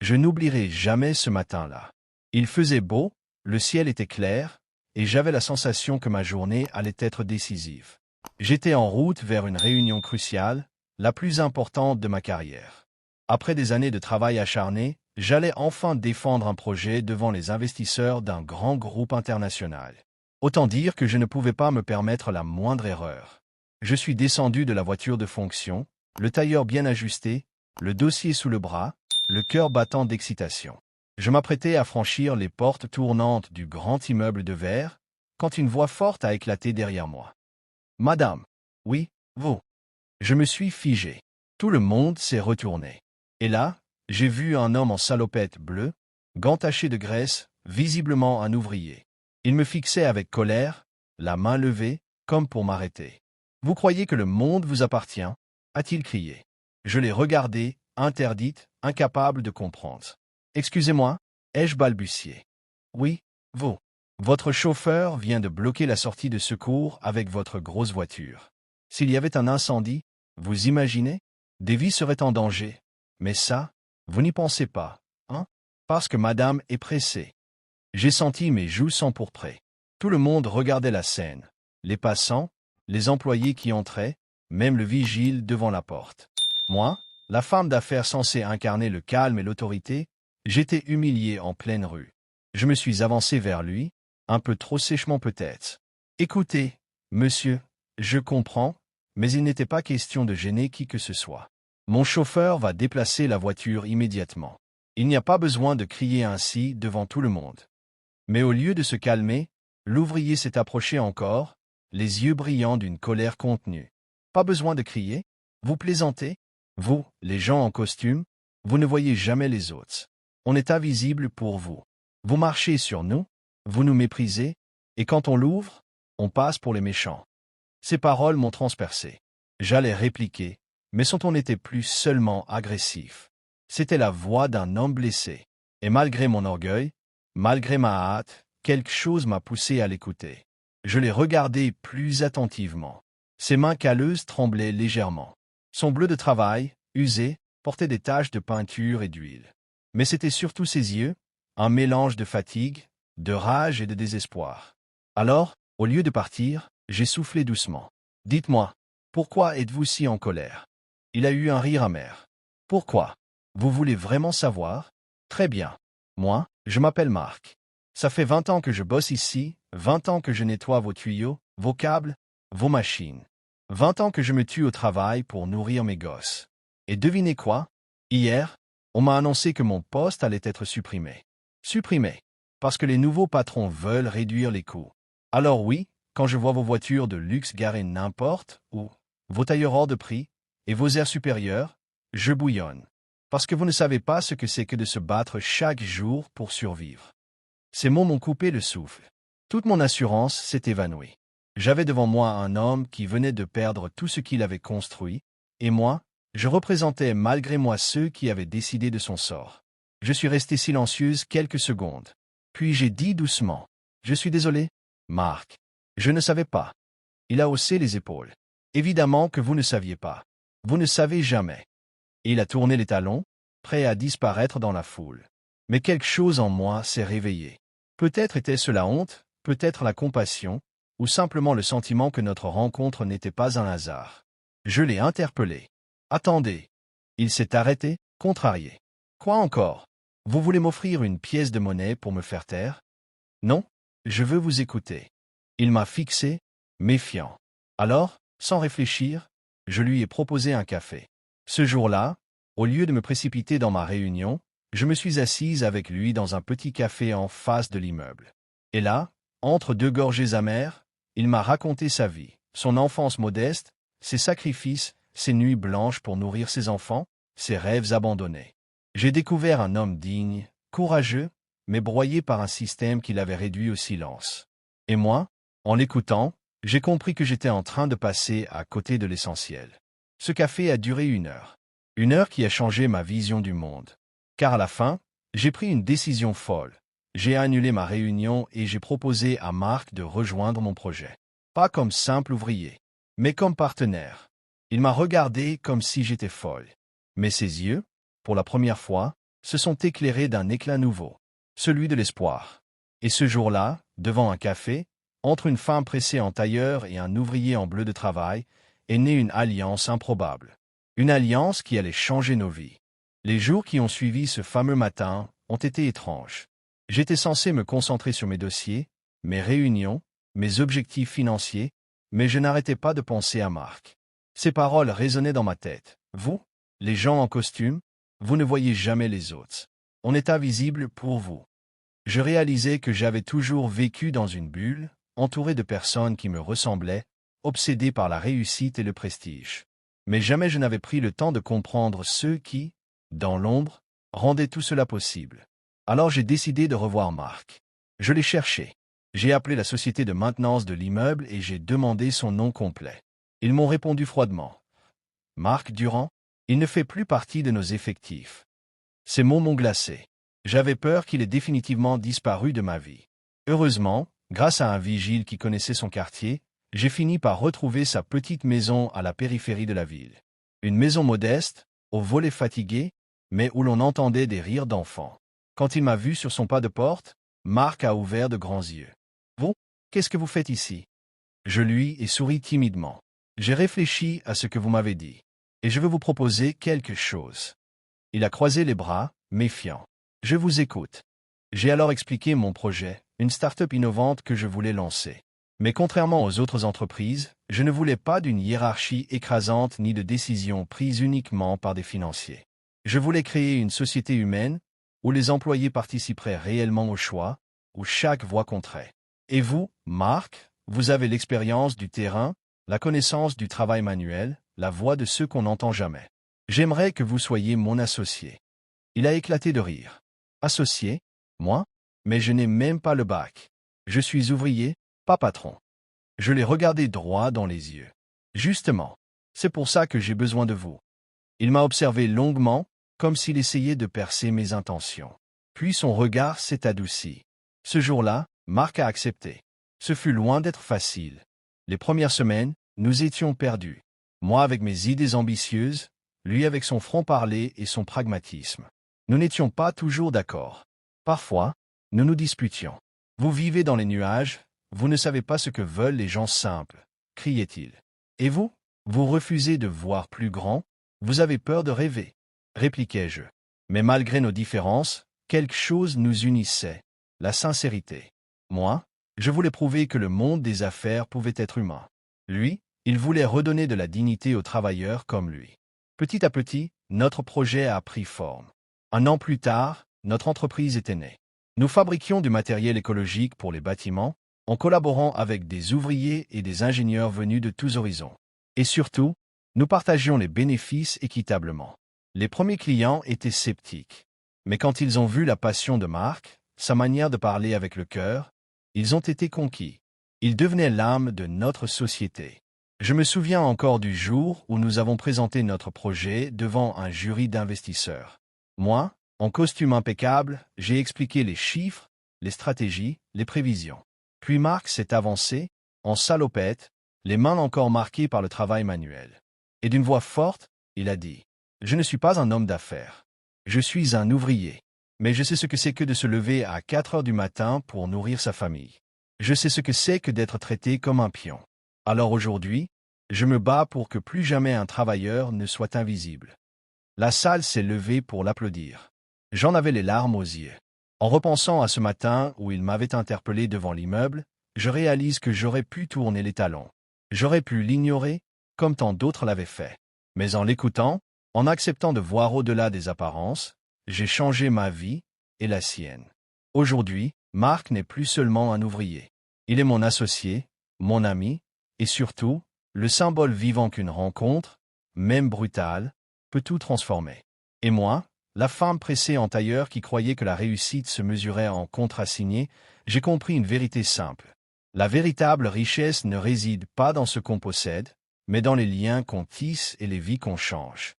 Je n'oublierai jamais ce matin-là. Il faisait beau, le ciel était clair, et j'avais la sensation que ma journée allait être décisive. J'étais en route vers une réunion cruciale, la plus importante de ma carrière. Après des années de travail acharné, j'allais enfin défendre un projet devant les investisseurs d'un grand groupe international. Autant dire que je ne pouvais pas me permettre la moindre erreur. Je suis descendu de la voiture de fonction, le tailleur bien ajusté, le dossier sous le bras, le cœur battant d'excitation. Je m'apprêtais à franchir les portes tournantes du grand immeuble de verre, quand une voix forte a éclaté derrière moi. « Madame. »« Oui, vous. » Je me suis figé. Tout le monde s'est retourné. Et là, j'ai vu un homme en salopette bleue, gants tachés de graisse, visiblement un ouvrier. Il me fixait avec colère, la main levée, comme pour m'arrêter. « Vous croyez que le monde vous appartient » a-t-il crié. Je l'ai regardé, interdite, incapable de comprendre. « Excusez-moi » ai-je balbutié. « Oui, vous. Votre chauffeur vient de bloquer la sortie de secours avec votre grosse voiture. S'il y avait un incendie, vous imaginez? Des vies seraient en danger. Mais ça, vous n'y pensez pas, hein? Parce que madame est pressée. » J'ai senti mes joues s'empourprer. Tout le monde regardait la scène. Les passants, les employés qui entraient, même le vigile devant la porte. Moi, la femme d'affaires censée incarner le calme et l'autorité, j'étais humilié en pleine rue. Je me suis avancé vers lui, un peu trop sèchement peut-être. « Écoutez, monsieur, je comprends, mais il n'était pas question de gêner qui que ce soit. Mon chauffeur va déplacer la voiture immédiatement. Il n'y a pas besoin de crier ainsi devant tout le monde. » Mais au lieu de se calmer, l'ouvrier s'est approché encore, les yeux brillants d'une colère contenue. « Pas besoin de crier? Vous plaisantez? Vous, les gens en costume, vous ne voyez jamais les autres. On est invisible pour vous. Vous marchez sur nous, vous nous méprisez, et quand on l'ouvre, on passe pour les méchants. » Ces paroles m'ont transpercé. J'allais répliquer, mais son ton n'était plus seulement agressif. C'était la voix d'un homme blessé. Et malgré mon orgueil, malgré ma hâte, quelque chose m'a poussé à l'écouter. Je l'ai regardé plus attentivement. Ses mains calleuses tremblaient légèrement. Son bleu de travail, usé, portait des taches de peinture et d'huile. Mais c'était surtout ses yeux, un mélange de fatigue, de rage et de désespoir. Alors, au lieu de partir, j'ai soufflé doucement. « Dites-moi, pourquoi êtes-vous si en colère ?» Il a eu un rire amer. « Pourquoi? Vous voulez vraiment savoir? Très bien. Moi, je m'appelle Marc. Ça fait 20 ans que je bosse ici, 20 ans que je nettoie vos tuyaux, vos câbles, vos machines. 20 ans que je me tue au travail pour nourrir mes gosses. Et devinez quoi? Hier, on m'a annoncé que mon poste allait être supprimé. Supprimé. Parce que les nouveaux patrons veulent réduire les coûts. Alors oui, quand je vois vos voitures de luxe garées n'importe où, vos tailleurs hors de prix, et vos airs supérieurs, je bouillonne. Parce que vous ne savez pas ce que c'est que de se battre chaque jour pour survivre. » Ces mots m'ont coupé le souffle. Toute mon assurance s'est évanouie. J'avais devant moi un homme qui venait de perdre tout ce qu'il avait construit, et moi, je représentais malgré moi ceux qui avaient décidé de son sort. Je suis resté silencieuse quelques secondes. Puis j'ai dit doucement, « Je suis désolé, Marc. Je ne savais pas. » Il a haussé les épaules. « Évidemment que vous ne saviez pas. Vous ne savez jamais. » Et il a tourné les talons, prêt à disparaître dans la foule. Mais quelque chose en moi s'est réveillé. Peut-être était-ce la honte, peut-être la compassion, ou simplement le sentiment que notre rencontre n'était pas un hasard. Je l'ai interpellé. « Attendez. » Il s'est arrêté, contrarié. « Quoi encore? Vous voulez m'offrir une pièce de monnaie pour me faire taire? » « Non, je veux vous écouter. » Il m'a fixé, méfiant. Alors, sans réfléchir, je lui ai proposé un café. Ce jour-là, au lieu de me précipiter dans ma réunion, je me suis assise avec lui dans un petit café en face de l'immeuble. Et là, entre deux gorgées amères, il m'a raconté sa vie, son enfance modeste, ses sacrifices, ses nuits blanches pour nourrir ses enfants, ses rêves abandonnés. J'ai découvert un homme digne, courageux, mais broyé par un système qui l'avait réduit au silence. Et moi, en l'écoutant, j'ai compris que j'étais en train de passer à côté de l'essentiel. Ce café a duré 1 heure. 1 heure qui a changé ma vision du monde. Car à la fin, j'ai pris une décision folle. J'ai annulé ma réunion et j'ai proposé à Marc de rejoindre mon projet. Pas comme simple ouvrier, mais comme partenaire. Il m'a regardé comme si j'étais folle. Mais ses yeux, pour la première fois, se sont éclairés d'un éclat nouveau, celui de l'espoir. Et ce jour-là, devant un café, entre une femme pressée en tailleur et un ouvrier en bleu de travail, est née une alliance improbable. Une alliance qui allait changer nos vies. Les jours qui ont suivi ce fameux matin ont été étranges. J'étais censé me concentrer sur mes dossiers, mes réunions, mes objectifs financiers, mais je n'arrêtais pas de penser à Marc. Ses paroles résonnaient dans ma tête. Vous, les gens en costume, vous ne voyez jamais les autres. On est invisible pour vous. Je réalisais que j'avais toujours vécu dans une bulle, entouré de personnes qui me ressemblaient, obsédé par la réussite et le prestige. Mais jamais je n'avais pris le temps de comprendre ceux qui, dans l'ombre, rendaient tout cela possible. Alors j'ai décidé de revoir Marc. Je l'ai cherché. J'ai appelé la société de maintenance de l'immeuble et j'ai demandé son nom complet. Ils m'ont répondu froidement. Marc Durand, il ne fait plus partie de nos effectifs. Ces mots m'ont glacé. J'avais peur qu'il ait définitivement disparu de ma vie. Heureusement, grâce à un vigile qui connaissait son quartier, j'ai fini par retrouver sa petite maison à la périphérie de la ville. Une maison modeste, aux volets fatigués, mais où l'on entendait des rires d'enfants. Quand il m'a vu sur son pas de porte, Marc a ouvert de grands yeux. « Vous, qu'est-ce que vous faites ici ?» Je lui ai souri timidement. « J'ai réfléchi à ce que vous m'avez dit, et je veux vous proposer quelque chose. » Il a croisé les bras, méfiant. « Je vous écoute. » J'ai alors expliqué mon projet, une start-up innovante que je voulais lancer. Mais contrairement aux autres entreprises, je ne voulais pas d'une hiérarchie écrasante ni de décisions prises uniquement par des financiers. Je voulais créer une société humaine, où les employés participeraient réellement au choix, où chaque voix compterait. Et vous, Marc, vous avez l'expérience du terrain, la connaissance du travail manuel, la voix de ceux qu'on n'entend jamais. J'aimerais que vous soyez mon associé. Il a éclaté de rire. Associé? Moi? Mais je n'ai même pas le bac. Je suis ouvrier, pas patron. Je l'ai regardé droit dans les yeux. Justement, c'est pour ça que j'ai besoin de vous. Il m'a observé longuement, comme s'il essayait de percer mes intentions. Puis son regard s'est adouci. Ce jour-là, Marc a accepté. Ce fut loin d'être facile. Les premières semaines, nous étions perdus. Moi avec mes idées ambitieuses, lui avec son franc-parler et son pragmatisme. Nous n'étions pas toujours d'accord. Parfois, nous nous disputions. « Vous vivez dans les nuages, vous ne savez pas ce que veulent les gens simples », criait-il. « Et vous, vous refusez de voir plus grand, vous avez peur de rêver », répliquai-je. Mais malgré nos différences, quelque chose nous unissait, la sincérité. Moi, je voulais prouver que le monde des affaires pouvait être humain. Lui, il voulait redonner de la dignité aux travailleurs comme lui. Petit à petit, notre projet a pris forme. 1 an plus tard, notre entreprise était née. Nous fabriquions du matériel écologique pour les bâtiments, en collaborant avec des ouvriers et des ingénieurs venus de tous horizons. Et surtout, nous partagions les bénéfices équitablement. Les premiers clients étaient sceptiques. Mais quand ils ont vu la passion de Marc, sa manière de parler avec le cœur, ils ont été conquis. Ils devenaient l'âme de notre société. Je me souviens encore du jour où nous avons présenté notre projet devant un jury d'investisseurs. Moi, en costume impeccable, j'ai expliqué les chiffres, les stratégies, les prévisions. Puis Marc s'est avancé, en salopette, les mains encore marquées par le travail manuel. Et d'une voix forte, il a dit « Je ne suis pas un homme d'affaires. Je suis un ouvrier. Mais je sais ce que c'est que de se lever à 4 heures du matin pour nourrir sa famille. Je sais ce que c'est que d'être traité comme un pion. Alors aujourd'hui, je me bats pour que plus jamais un travailleur ne soit invisible. » La salle s'est levée pour l'applaudir. J'en avais les larmes aux yeux. En repensant à ce matin où il m'avait interpellé devant l'immeuble, je réalise que j'aurais pu tourner les talons. J'aurais pu l'ignorer, comme tant d'autres l'avaient fait. Mais en l'écoutant, en acceptant de voir au-delà des apparences, j'ai changé ma vie et la sienne. Aujourd'hui, Marc n'est plus seulement un ouvrier. Il est mon associé, mon ami, et surtout, le symbole vivant qu'une rencontre, même brutale, peut tout transformer. Et moi, la femme pressée en tailleur qui croyait que la réussite se mesurait en contrats signés, j'ai compris une vérité simple. La véritable richesse ne réside pas dans ce qu'on possède, mais dans les liens qu'on tisse et les vies qu'on change.